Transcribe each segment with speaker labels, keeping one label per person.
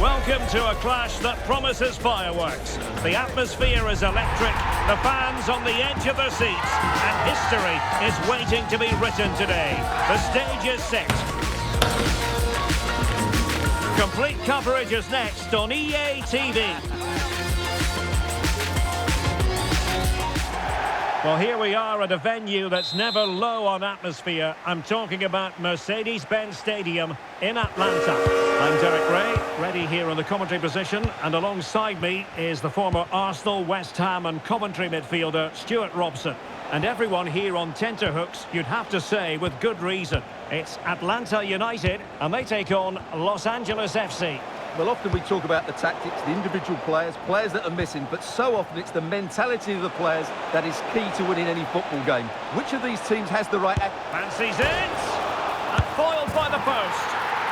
Speaker 1: Welcome to a clash that promises fireworks. The atmosphere is electric, the fans on the edge of their seats, and history is waiting to be written today. The stage is set. Complete coverage is next on EA TV. Well, here we are at a venue that's never low on atmosphere. I'm talking about Mercedes-Benz Stadium in Atlanta. I'm Derek Ray, ready here in the commentary position, and alongside me is the former Arsenal, West Ham and Coventry midfielder Stuart Robson. And everyone here on tenterhooks, you'd have to say, with good reason. It's Atlanta United, and they take on Los Angeles FC.
Speaker 2: Well, often we talk about the tactics, the individual players that are missing, but so often it's the mentality of the players that is key to winning any football game. Which of these teams has the right...
Speaker 1: Fancies it, and foiled by the post.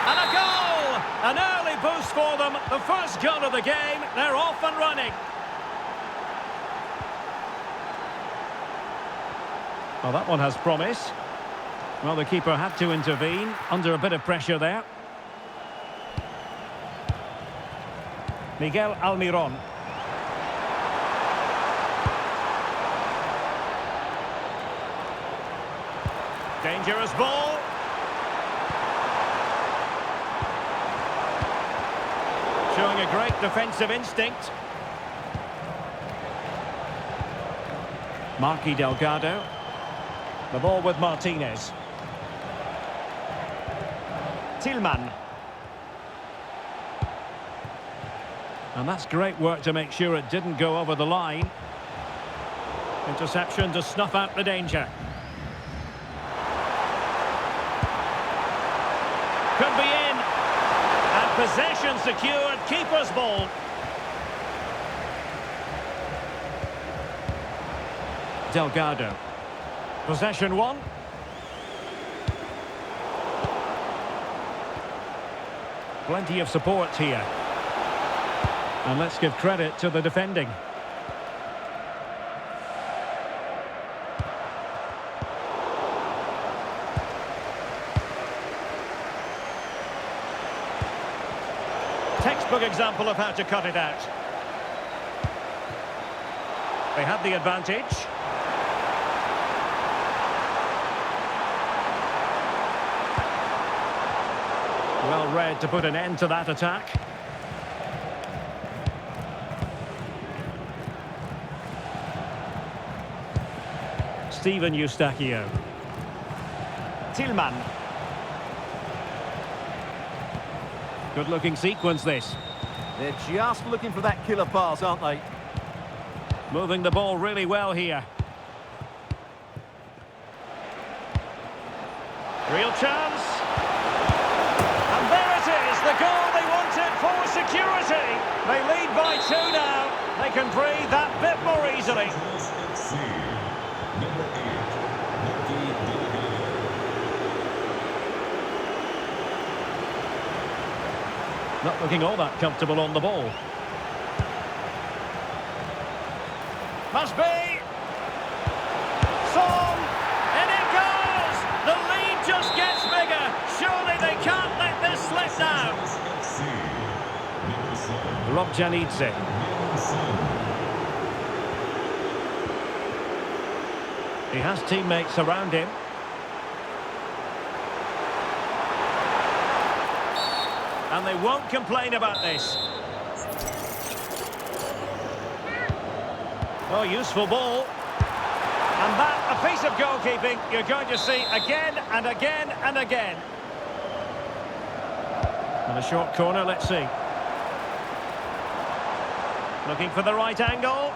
Speaker 1: And a goal! An early boost for them, the first goal of the game, they're off and running. Well, that one has promise. Well, the keeper had to intervene, under a bit of pressure there. Miguel Almiron. Dangerous ball. Showing a great defensive instinct. Marky Delgado. The ball with Martinez. Tillman. And that's great work to make sure it didn't go over the line. Interception to snuff out the danger. Could be in. And possession secured. Keeper's ball. Delgado. Possession won. Plenty of support here. And let's give credit to the defending. Textbook example of how to cut it out. They had the advantage. Well read to put an end to that attack. Steven Eustachio. Tillman. Good-looking sequence, this.
Speaker 2: They're just looking for that killer pass, aren't they?
Speaker 1: Moving the ball really well here. Real chance. And there it is, the goal they wanted for security. They lead by 2 now. They can breathe that bit more easily. Not looking all that comfortable on the ball. Must be. Song. And it goes. The lead just gets bigger. Surely they can't let this slip now. Rob Janidze. He has teammates around him. And they won't complain about this. Oh, useful ball. And that, a piece of goalkeeping you're going to see again and again and again. And a short corner, let's see. Looking for the right angle.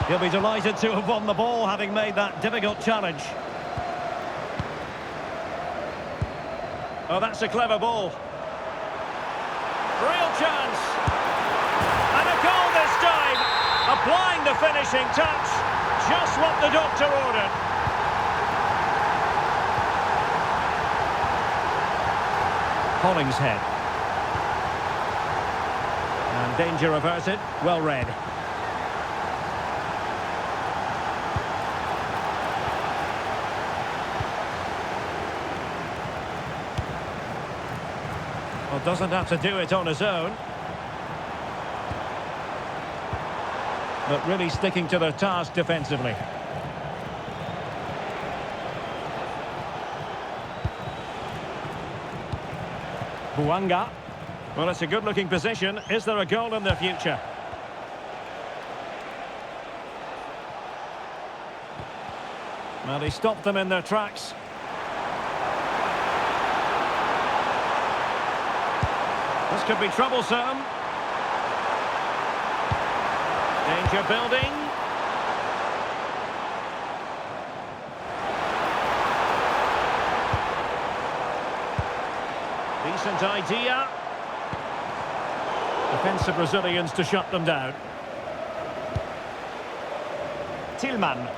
Speaker 1: He'll be delighted to have won the ball, having made that difficult challenge. Oh, that's a clever ball. Real chance. And a goal this time. Applying the finishing touch. Just what the doctor ordered. Hollingshead. And danger averted. Well read. Well, doesn't have to do it on his own. But really sticking to their task defensively. Bouanga. Well, it's a good-looking position. Is there a goal in the future? Well, he stopped them in their tracks. This could be troublesome. Danger building. Decent idea. Defensive Brazilians to shut them down. Tillman.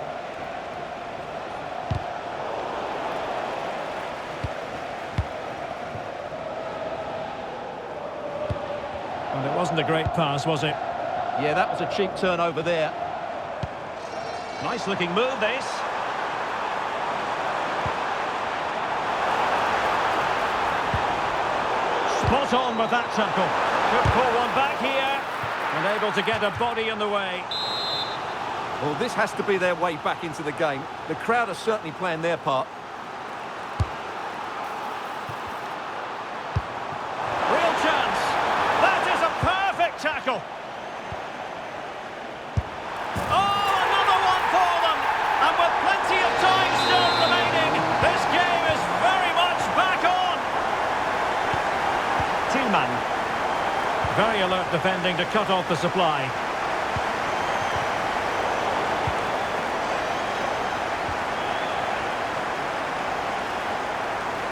Speaker 1: And it wasn't a great pass, was it?
Speaker 2: Yeah, that was a cheap turnover there.
Speaker 1: Nice looking move, this. Spot on with that tackle. Could pull one back here. And able to get a body in the way.
Speaker 2: Well, this has to be their way back into the game. The crowd are certainly playing their part.
Speaker 1: Real chance. That is a perfect tackle. Oh, another one for them. And with plenty of time still remaining, this game is very much back on. Tillman. Very alert defending to cut off the supply.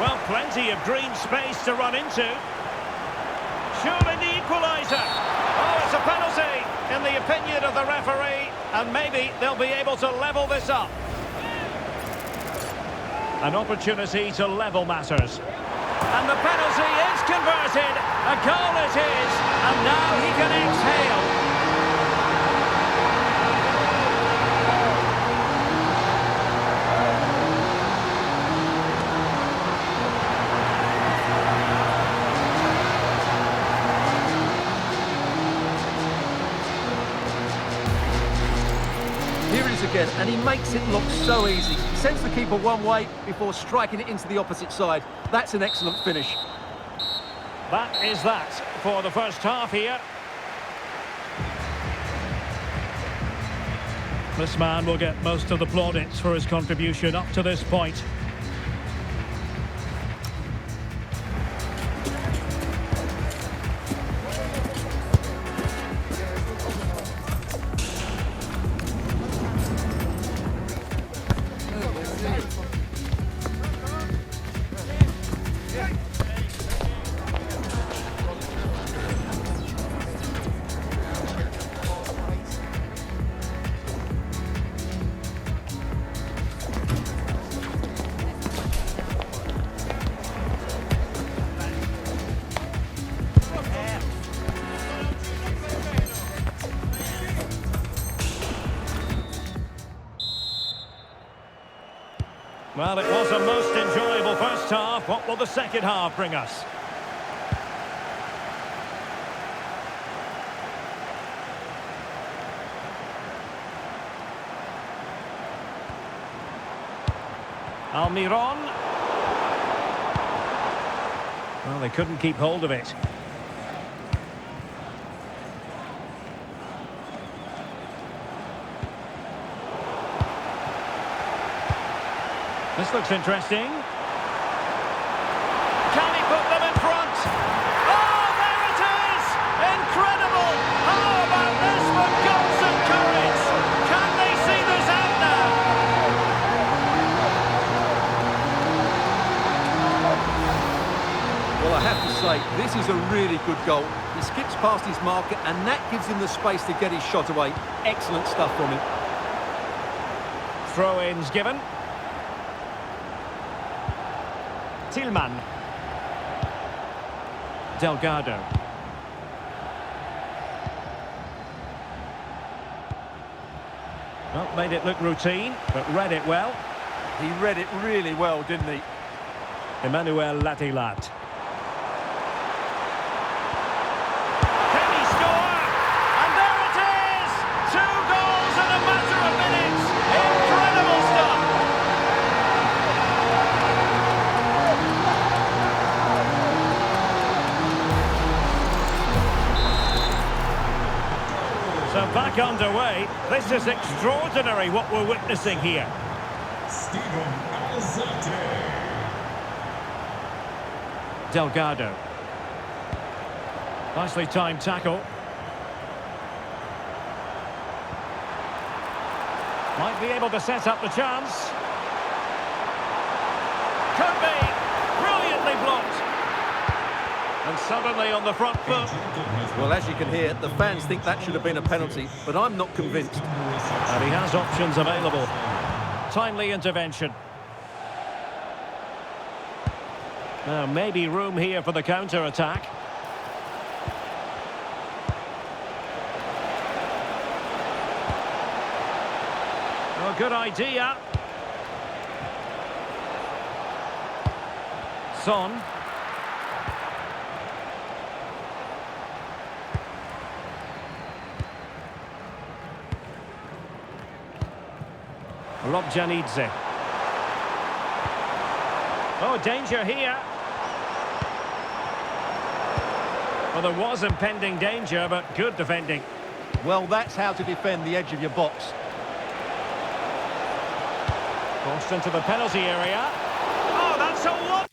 Speaker 1: Well, plenty of green space to run into. Surely the equaliser. Oh, it's a penalty, in the opinion of the referee. And maybe they'll be able to level this up. An opportunity to level matters. And the penalty is converted. A goal it is. And now he can exhale.
Speaker 2: Here he is again, and he makes it look so easy. He sends the keeper one way before striking it into the opposite side. That's an excellent finish.
Speaker 1: That is that for the first half here. This man will get most of the plaudits for his contribution up to this point. Well, it was a most enjoyable first half. What will the second half bring us? Almiron. Well, they couldn't keep hold of it. This looks interesting. Can he put them in front? Oh, there it is! Incredible! How about this for guts and courage? Can they see this out now?
Speaker 2: Well, I have to say, this is a really good goal. He skips past his marker, and that gives him the space to get his shot away. Excellent stuff from him.
Speaker 1: Throw-ins given. Tillman. Delgado. Well, made it look routine, but read it well.
Speaker 2: He read it really well, didn't he?
Speaker 1: Emmanuel Latilat. back underway. This is extraordinary what we're witnessing here.
Speaker 3: Steven Alzate.
Speaker 1: Delgado. Nicely timed tackle. Might be able to set up the chance. Could be. Brilliantly blocked. And suddenly on the front foot.
Speaker 2: Well, as you can hear, the fans think that should have been a penalty, but I'm not convinced.
Speaker 1: And he has options available. Timely intervention. Now, maybe room here for the counter-attack. Oh, good idea. Son. Rob Janidze. Oh, danger here. Well, there was impending danger, but good defending.
Speaker 2: Well, that's how to defend the edge of your box.
Speaker 1: Crossed into the penalty area. Oh, that's a one.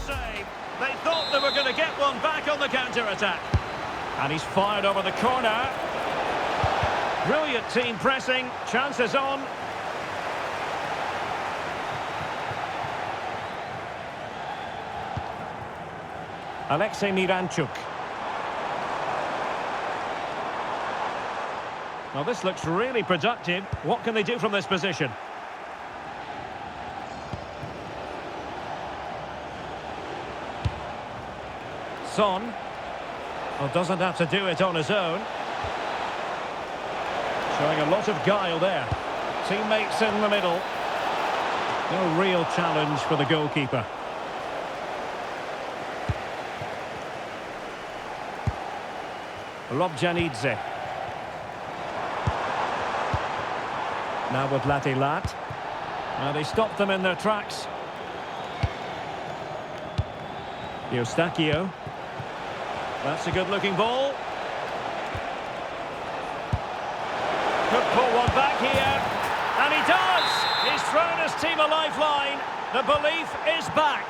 Speaker 1: Save. They thought they were going to get one back on the counter-attack. And he's fired over the corner. Brilliant team pressing. Chances on. Alexei Miranchuk. Well, this looks really productive. What can they do from this position? Son. Well, doesn't have to do it on his own. Showing a lot of guile there. Teammates in the middle. No real challenge for the goalkeeper. Rob Janidze. Now with Latilat. Now they stopped them in their tracks. Eustachio. That's a good-looking ball. Could pull one back here. And he does! He's thrown his team a lifeline. The belief is back.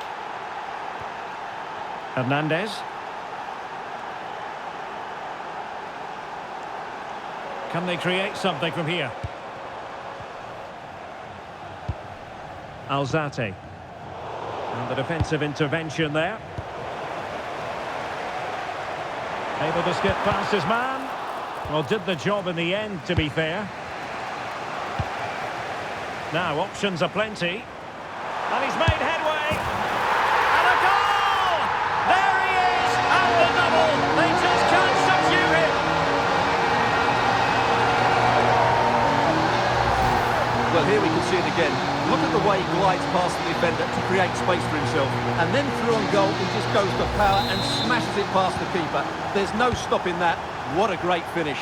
Speaker 1: Hernandez. Can they create something from here? Alzate. And the defensive intervention there. Able to skip past his man. Well, did the job in the end, to be fair. Now, options are plenty. And he's made headway. And a goal! There he is! And the double! They just can't subdue him!
Speaker 2: Well, here we can see it again. Look at the way he glides past the defender to create space for himself. And then through on goal, he just goes for power and smashes it past the keeper. There's no stopping that. What a great finish.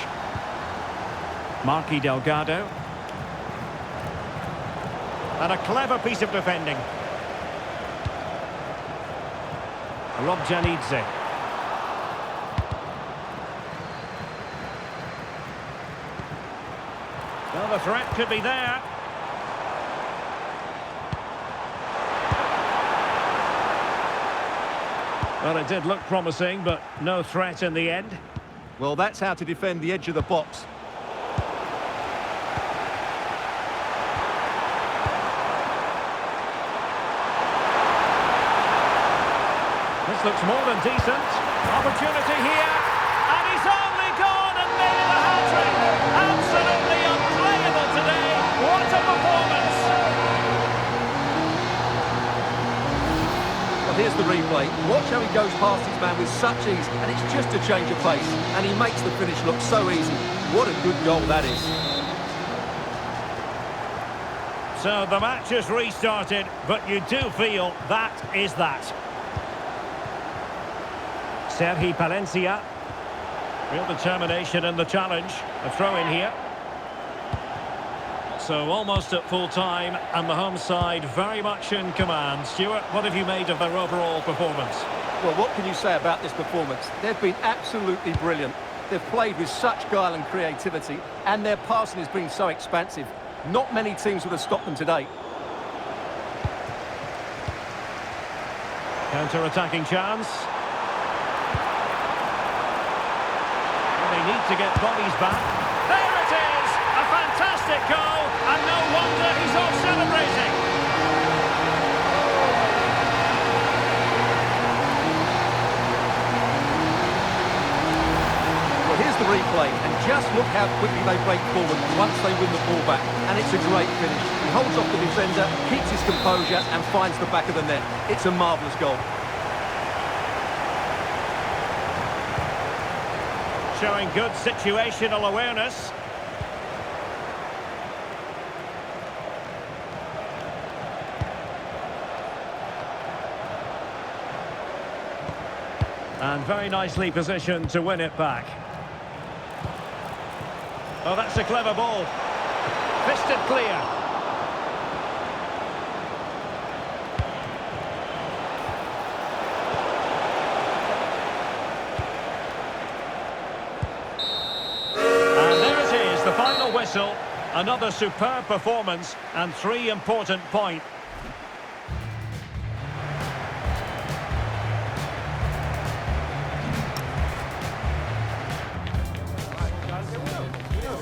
Speaker 1: Marky Delgado. And a clever piece of defending. Rob Janidze. Well, the threat could be there. Well, it did look promising, but no threat in the end.
Speaker 2: Well, that's how to defend the edge of the box.
Speaker 1: This looks more than decent. Opportunity here. And he's only gone and made it a hat-trick. Absolutely unplayable today. What a performance.
Speaker 2: Well, Well, here's the replay. Watch how he goes past his man with such ease, and it's just a change of pace, and he makes the finish look so easy. What a good goal that is.
Speaker 1: So the match has restarted, but you do feel that is that. Sergi Palencia. Real determination in the challenge. A throw in here. So almost at full time, and the home side very much in command. Stuart, what have you made of their overall performance?
Speaker 2: Well, what can you say about this performance? They've been absolutely brilliant. They've played with such guile and creativity, and their passing has been so expansive. Not many teams would have stopped them today.
Speaker 1: Counter-attacking chance. They need to get bodies back. There it is! A fantastic goal, and no wonder he's off celebrating.
Speaker 2: Well, here's the replay, and just look how quickly they break forward once they win the ball back. And it's a great finish. He holds off the defender, keeps his composure, and finds the back of the net. It's a marvellous goal.
Speaker 1: Showing good situational awareness. And very nicely positioned to win it back. Oh, that's a clever ball. Fisted clear. And there it is, the final whistle. Another superb performance and 3 important points.